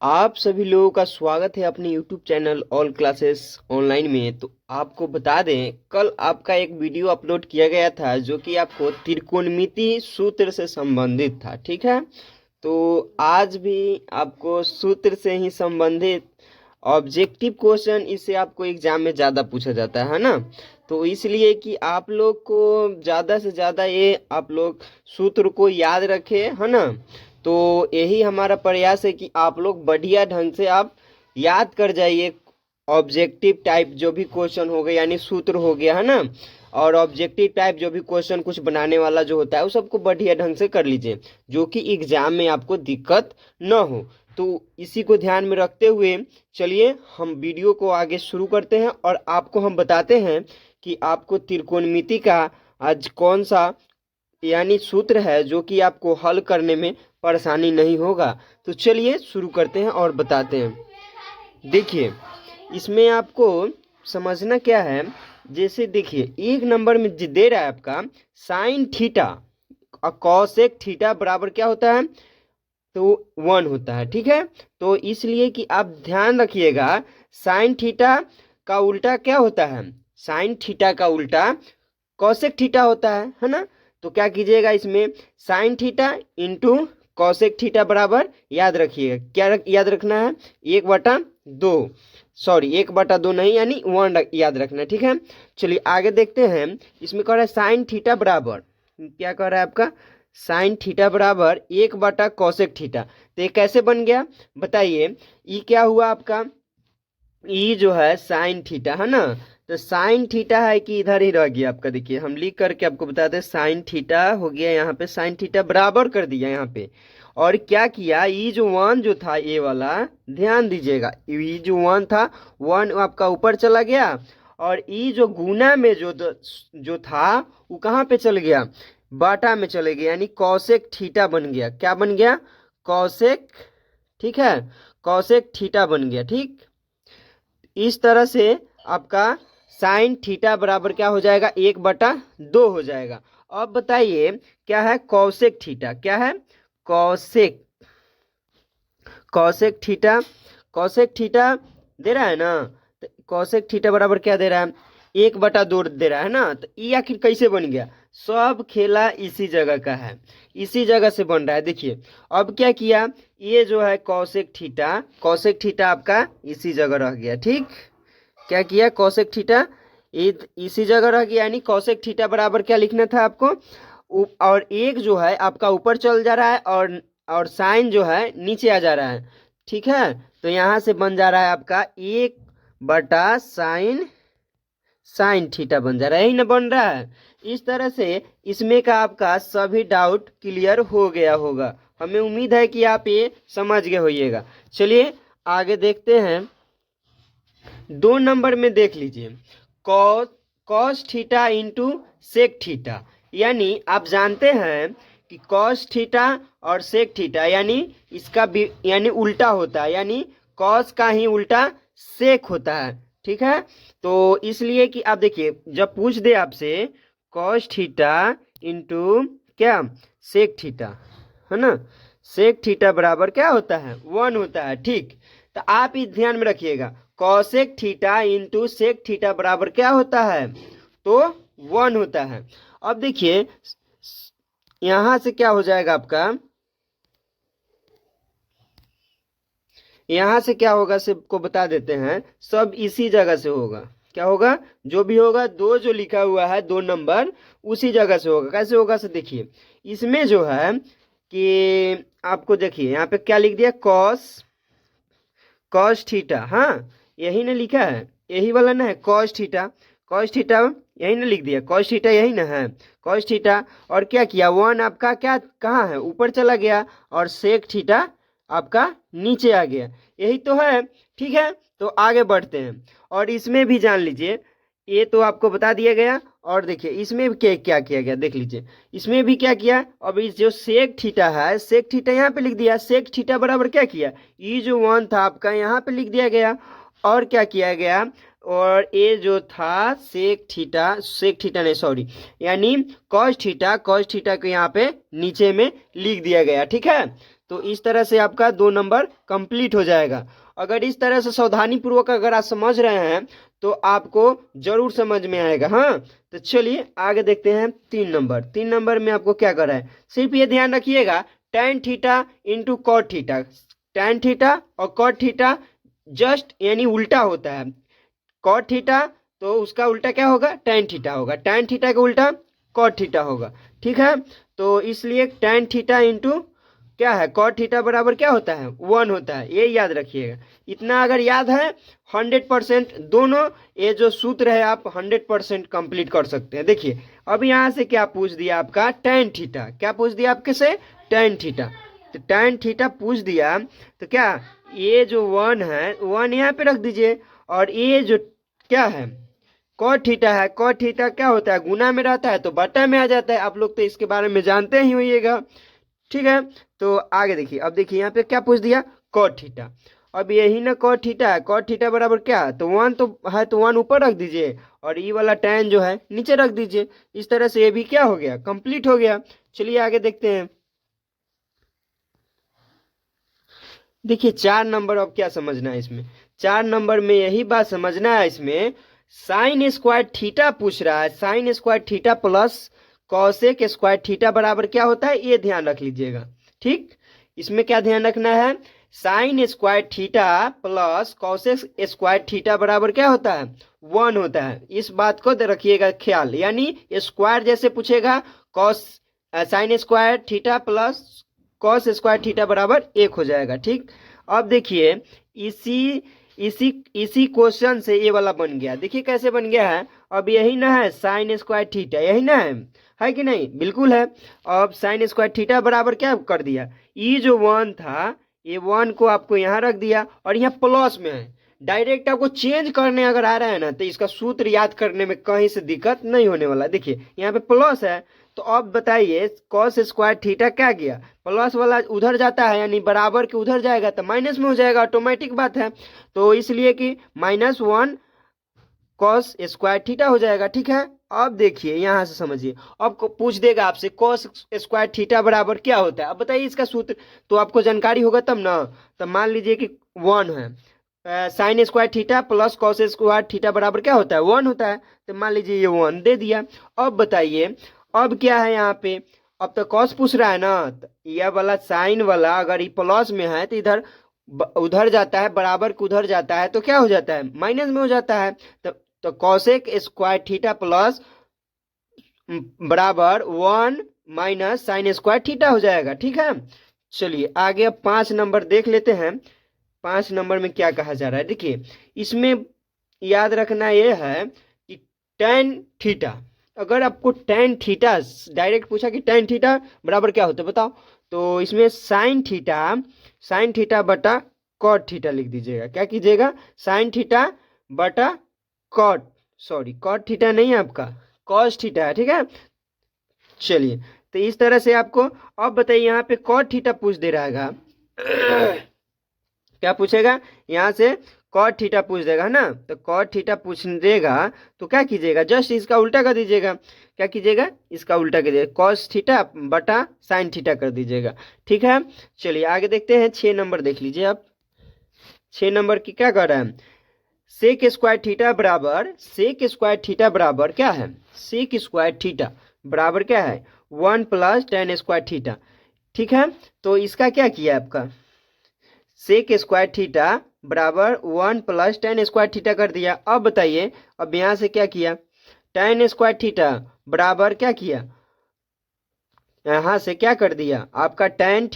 आप सभी लोगों का स्वागत है अपने YouTube channel all classes online में। तो आपको बता दें, कल आपका एक वीडियो अपलोड किया गया था जो कि आपको त्रिकोणमिति सूत्र से संबंधित था। ठीक है, तो आज भी आपको सूत्र से ही संबंधित ऑब्जेक्टिव क्वेश्चन इससे आपको एग्जाम में ज़्यादा पूछा जाता है ना। तो इसलिए कि आप लोग को ज़्यादा से ज़्यादा ये आप लोग सूत्र को याद रखें, है ना। तो यही हमारा प्रयास है कि आप लोग बढ़िया ढंग से आप याद कर जाइए। ऑब्जेक्टिव टाइप जो भी क्वेश्चन हो गया यानी सूत्र हो गया, है ना। और ऑब्जेक्टिव टाइप जो भी क्वेश्चन कुछ बनाने वाला जो होता है वो सबको बढ़िया ढंग से कर लीजिए, जो कि एग्जाम में आपको दिक्कत न हो। तो इसी को ध्यान में रखते हुए चलिए हम वीडियो को आगे शुरू करते हैं और आपको हम बताते हैं कि आपको त्रिकोणमिति का आज कौन सा यानी सूत्र है जो कि आपको हल करने में परेशानी नहीं होगा। तो चलिए शुरू करते हैं और बताते हैं। देखिए, इसमें आपको समझना क्या है। जैसे देखिए, एक नंबर में दे रहा है आपका साइन थीटा और कॉसेक थीटा बराबर क्या होता है, तो 1 होता है। ठीक है, तो इसलिए कि आप ध्यान रखिएगा, साइन थीटा का उल्टा क्या होता है, साइन थीटा का उल्टा कॉसेक थीटा होता है ना। तो क्या कीजिएगा, इसमें sine theta into cosec theta बराबर याद रखिएगा, क्या याद रखना है, 1/2, सॉरी 1/2 नहीं यानी 1 याद रखना है। ठीक है, चलिए आगे देखते हैं। इसमें कह रहा है साइन थीटा बराबर, क्या कह रहा है आपका, साइन थीटा बराबर 1/cosec थीटा। तो ये कैसे बन गया बताइए। ये क्या हुआ आपका, ई जो है साइन थीटा है ना। तो साइन थीटा है कि इधर ही रह गया आपका, देखिए हम लिख करके आपको बताते हैं, साइन थीटा हो गया यहाँ पे, साइन थीटा बराबर कर दिया यहाँ पे। और क्या किया, ई जो 1 जो था ये वाला, ध्यान दीजिएगा, ई जो 1 था 1 आपका ऊपर चला गया, और ई जो गुना में जो था वो कहाँ पे चल गया, बाटा में चले गया, यानी कॉसेक थीटा बन गया। क्या बन गया, कॉसेक, ठीक है, कॉसेक थीटा बन गया। ठीक, इस तरह से आपका साइन थीटा बराबर क्या हो जाएगा, 1/2 हो जाएगा। अब बताइए क्या है कॉसेक थीटा, क्या है cosec, cosec theta, cosec theta दे रहा है ना। तो कॉसेक थीटा बराबर क्या दे रहा है, 1/2 दे रहा है ना। तो ये आखिर कैसे बन गया, सब खेला इसी जगह का है, इसी जगह से बन रहा है। देखिए अब क्या किया, ये जो है कॉसेक थीटा, कॉसेक थीटा आपका इसी जगह रह गया। ठीक, क्या किया, कॉसेक थीटा इसी जगह रह गया, यानी कॉसेक थीटा बराबर क्या लिखना था आपको, और एक जो है आपका ऊपर चल जा रहा है और साइन जो है नीचे आ जा रहा है। ठीक है, तो यहाँ से बन जा रहा है आपका 1/साइन, साइन थीटा बन जा रहा है, यही ना बन रहा है। इस तरह से इसमें का आपका सभी डाउट क्लियर हो गया होगा। हमें उम्मीद है कि आप ये समझ गए होइएगा। चलिए आगे देखते हैं। 2 नंबर में देख लीजिए, cos theta into sec theta, यानी आप जानते हैं कि कॉस थीटा और सेक थीटा यानी इसका यानी उल्टा होता है, यानी कॉस का ही उल्टा सेक होता है। ठीक है, तो इसलिए कि आप देखिए जब पूछ दे आपसे कॉस थीटा इंटू क्या सेक थीटा, है ना, सेक थीटा बराबर क्या होता है, 1 होता है। ठीक, तो आप इस ध्यान में रखिएगा, cosec theta into sec theta बराबर क्या होता है, तो 1 होता है। अब देखिए यहां से क्या हो जाएगा आपका, यहां से क्या होगा सबको बता देते हैं, सब इसी जगह से होगा। क्या होगा, जो भी होगा 2 जो लिखा हुआ है 2 नंबर उसी जगह से होगा। कैसे होगा से देखिए, इसमें जो है कि आपको देखिए यहाँ पे क्या लिख दिया, कॉस, कॉस थीटा, हाँ यही ना लिखा है, यही वाला ना है कॉस थीटा, कॉस थीटा यही ना लिख दिया, कॉस थीटा यही ना है, कॉस थीटा। और क्या किया, 1 आपका क्या कहाँ है, ऊपर चला गया, और सेक थीटा आपका नीचे आ गया, यही तो है। ठीक है, तो आगे बढ़ते हैं। और इसमें भी जान लीजिए, ये तो आपको बता दिया गया। और देखिए इसमें भी क्या क्या किया गया देख लीजिए, इसमें भी क्या किया, अब इस जो सेक थीटा है, सेक थीटा यहाँ पे लिख दिया, सेक थीटा बराबर क्या किया, ये जो 1 था आपका यहाँ पे लिख दिया गया। और क्या किया गया, और ये जो था सेक थीटा, सेक थीटा नहीं सॉरी, यानी कॉस थीटा, कॉस थीटा को यहाँ पे नीचे में लिख दिया गया। ठीक है, तो इस तरह से आपका 2 नंबर कंप्लीट हो जाएगा। अगर इस तरह से सावधानी पूर्वक अगर आप समझ रहे हैं तो आपको जरूर समझ में आएगा। हाँ, तो चलिए आगे देखते हैं। 3 नंबर में आपको क्या करना है, सिर्फ ये ध्यान रखिएगा tan theta into cot theta. tan theta और कॉट थीटा जस्ट यानी उल्टा होता है। कॉट थीटा तो उसका उल्टा क्या होगा, tan थीटा होगा। tan थीटा का उल्टा कॉट थीटा होगा। ठीक है, तो इसलिए tan थीटा इंटू क्या है, कॉट थीटा बराबर क्या होता है, 1 होता है। ये याद रखिएगा। इतना अगर याद है 100% दोनों ये जो सूत्र है आप 100% कंप्लीट कर सकते हैं। देखिए अब यहाँ से क्या पूछ दिया आपका, tan थीटा। क्या पूछ दिया आपके से, tan थीटा। तो tan थीटा पूछ दिया तो क्या, ये जो 1 है 1 यहाँ पे रख दीजिए, और ये जो क्या है कॉट थीटा है, कॉट थीटा क्या होता है, गुना में रहता है तो बटा में आ जाता है। आप लोग तो इसके बारे में जानते ही होइएगा। ठीक है, तो आगे देखिए। अब देखिए यहाँ पे क्या पूछ दिया, कॉट थीटा। अब यही ना कॉट थीटा है, कॉट थीटा बराबर क्या है, तो 1 तो है तो 1 ऊपर रख दीजिए, और ये वाला tan जो है नीचे रख दीजिए। इस तरह से ये भी क्या हो गया, कंप्लीट हो गया। चलिए आगे देखते हैं। देखिए 4 नंबर अब क्या समझना है इसमें, 4 नंबर में यही बात समझना है। इसमें साइन स्क्वायर थीटा पूछ रहा है, sine square theta plus cosec square theta बराबर क्या होता है, ये ध्यान रख लीजिएगा। ठीक, इसमें क्या ध्यान रखना है, sine square theta plus cosec square theta बराबर क्या होता है, 1 होता है। इस बात को रखिएगा ख्याल, यानी स्क्वायर जैसे पूछेगा cos sine square theta plus cos square theta बराबर 1 हो जाएगा। ठीक, अब देखिए इसी इसी इसी क्वेश्चन से ये वाला बन गया। देखिए कैसे बन गया है, अब यही ना है साइन स्क्वायर थीटा, यही ना है कि नहीं, बिल्कुल है। अब साइन स्क्वायर थीटा बराबर क्या कर दिया, ये जो 1 था ये 1 को आपको यहाँ रख दिया, और यहाँ प्लस में है। डायरेक्ट आपको चेंज करने अगर आ रहा है ना तो इसका सूत्र याद करने में कहीं से दिक्कत नहीं होने वाला। देखिए यहाँ पे प्लस है, तो अब बताइए कॉस स्क्वायर थीटा क्या गया, प्लस वाला उधर जाता है, यानी बराबर के उधर जाएगा तो माइनस में हो जाएगा, ऑटोमेटिक बात है। तो इसलिए कि -1 कॉस स्क्वायर थीटा हो जाएगा। ठीक है, अब देखिए यहाँ से समझिए। अब पूछ देगा आपसे कॉस स्क्वायर थीटा बराबर क्या होता है, अब बताइए इसका सूत्र तो आपको जानकारी होगा तब ना। तो मान लीजिए कि 1 है, sine square theta plus cos square theta बराबर क्या होता है, 1 होता है। तो मान लीजिए ये 1 दे दिया। अब बताइए अब क्या है यहाँ पे, अब तो कॉस पूछ रहा है ना, तो यह वाला साइन वाला अगर ये प्लस में है तो इधर उधर जाता है, बराबर के उधर जाता है तो क्या हो जाता है, माइनस में हो जाता है। तो कॉसेक स्क्वायर थीटा प्लस बराबर 1 माइनस साइन स्क्वायर थीटा हो जाएगा। ठीक है, चलिए आगे अब 5 नंबर देख लेते हैं। 5 नंबर में क्या कहा जा रहा है, देखिए इसमें याद रखना यह है कि tan थीटा, अगर आपको tan थीटा डायरेक्ट पूछा कि tan थीटा बराबर क्या होता है बताओ, तो इसमें साइन थीटा बटा कॉट थीटा लिख दीजिएगा। क्या कीजिएगा, साइन थीटा बटा कॉट थीटा नहीं है आपका, कॉस थीटा है। ठीक है, चलिए तो इस तरह से आपको। अब बताइए यहाँ पे कॉट थीटा पूछ दे रहा है क्या पूछेगा, यहाँ से कॉट थीटा पूछ देगा है ना। तो कॉट थीटा पूछ देगा तो क्या कीजिएगा, जस्ट इसका उल्टा कर दीजिएगा। क्या कीजिएगा, इसका उल्टा कीजिएगा, कॉस थीटा बटा साइन थीटा कर दीजिएगा। ठीक है, चलिए आगे देखते हैं। 6 नंबर देख लीजिए आप। 6 नंबर की क्या कर रहा है, सेक स्क्वायर थीटा बराबर क्या है, सेक स्क्वायर थीटा बराबर क्या है, 1 प्लस tan स्क्वायर थीटा। ठीक है, तो इसका क्या किया आपका, सेक स्क्वायर थीटा बराबर 1 प्लस tan स्क्वायर थीटा कर दिया। अब बताइए अब यहाँ से क्या किया, tan स्क्वायर थीटा बराबर क्या किया, यहाँ से क्या कर दिया आपका tan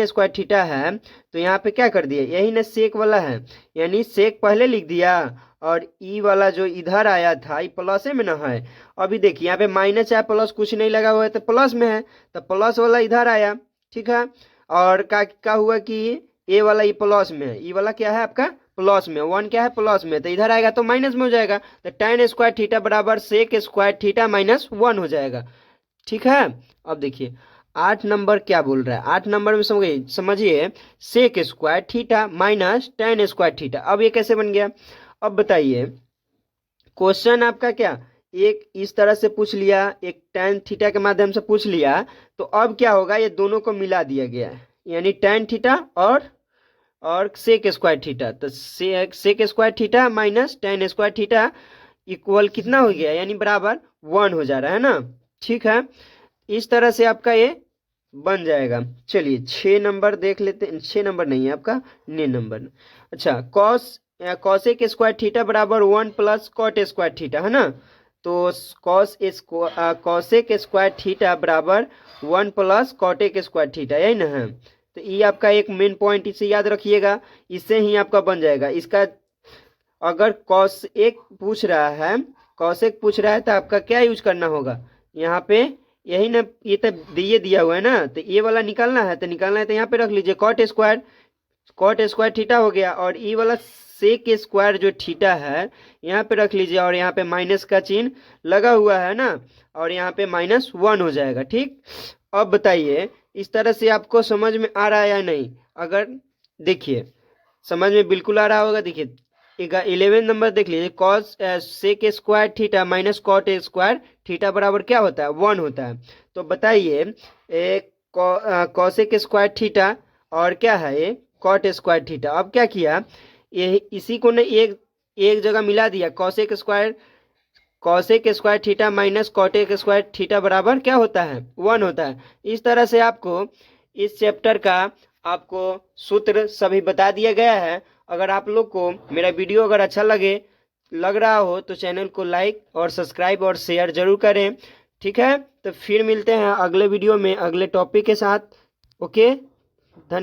स्क्वायर थीटा है, तो यहाँ पे क्या कर दिया, यही ना सेक वाला है, यानी सेक पहले लिख दिया, और ई वाला जो इधर आया था ये प्लस में ना है। अभी देखिए यहाँ पे माइनस या प्लस कुछ नहीं लगा हुआ है तो प्लस में है, तो प्लस वाला इधर आया। ठीक है, और क्या हुआ कि ए वाला ये प्लस में है, ये वाला क्या है आपका प्लस में, 1 क्या है प्लस में, तो इधर आएगा तो माइनस में हो जाएगा। तो tan स्क्वायर थीटा बराबर सेक स्क्वायर थीटा -1 हो जाएगा। ठीक है, अब देखिए 8 नंबर क्या बोल रहा है। 8 नंबर में समझिए sec square theta minus tan square theta. अब ये कैसे बन गया, अब बताइए क्वेश्चन आपका क्या, एक इस तरह से पूछ लिया, एक tan थीटा के माध्यम से पूछ लिया, तो अब क्या होगा, ये दोनों को मिला दिया गया है, यानी tan थीटा और सेक स्क्वायर थीटा। तो sec square theta minus tan square theta equal कितना हो गया, यानी बराबर 1 हो जा रहा है ना। ठीक है, इस तरह से आपका ये बन जाएगा। चलिए 6 नंबर देख लेते हैं, 6 नंबर नहीं है आपका, 9 नंबर। अच्छा, कॉसेक स्क्वायर थीटा बराबर 1 प्लस कॉट स्क्वायर थीटा है ना। तो कॉसेक स्क्वायर थीटा बराबर 1 प्लस कॉटेक स्क्वायर थीटा, यही ना है। तो ये आपका एक मेन पॉइंट, इसे याद रखिएगा, इससे ही आपका बन जाएगा। इसका अगर कॉसेक पूछ रहा है तो आपका क्या यूज करना होगा यहाँ पे, यही ना, ये तो दिया हुआ है ना, तो ये वाला निकालना है तो यहाँ पे रख लीजिए कॉट स्क्वायर थीटा हो गया, और ये वाला सेक स्क्वायर जो थीटा है यहाँ पे रख लीजिए, और यहाँ पे माइनस का चिन्ह लगा हुआ है ना, और यहाँ पे -1 हो जाएगा। ठीक, अब बताइए इस तरह से आपको समझ में आ रहा है या नहीं। अगर देखिए समझ में बिल्कुल आ रहा होगा। देखिए 11 नंबर देख लीजिए, cosec square theta minus cot square theta बराबर क्या होता है, 1 होता है। तो बताइए कॉसेक स्क्वायर थीटा और क्या है ये कॉट स्क्वायर थीटा। अब क्या किया, ये इसी को ने एक जगह मिला दिया, cosec square theta minus cot square theta बराबर क्या होता है, 1 होता है। इस तरह से आपको इस चैप्टर का आपको सूत्र सभी बता दिया गया है। अगर आप लोग को मेरा वीडियो अगर अच्छा लग रहा हो तो चैनल को लाइक और सब्सक्राइब और शेयर जरूर करें। ठीक है, तो फिर मिलते हैं अगले वीडियो में अगले टॉपिक के साथ। ओके, धन्यवाद।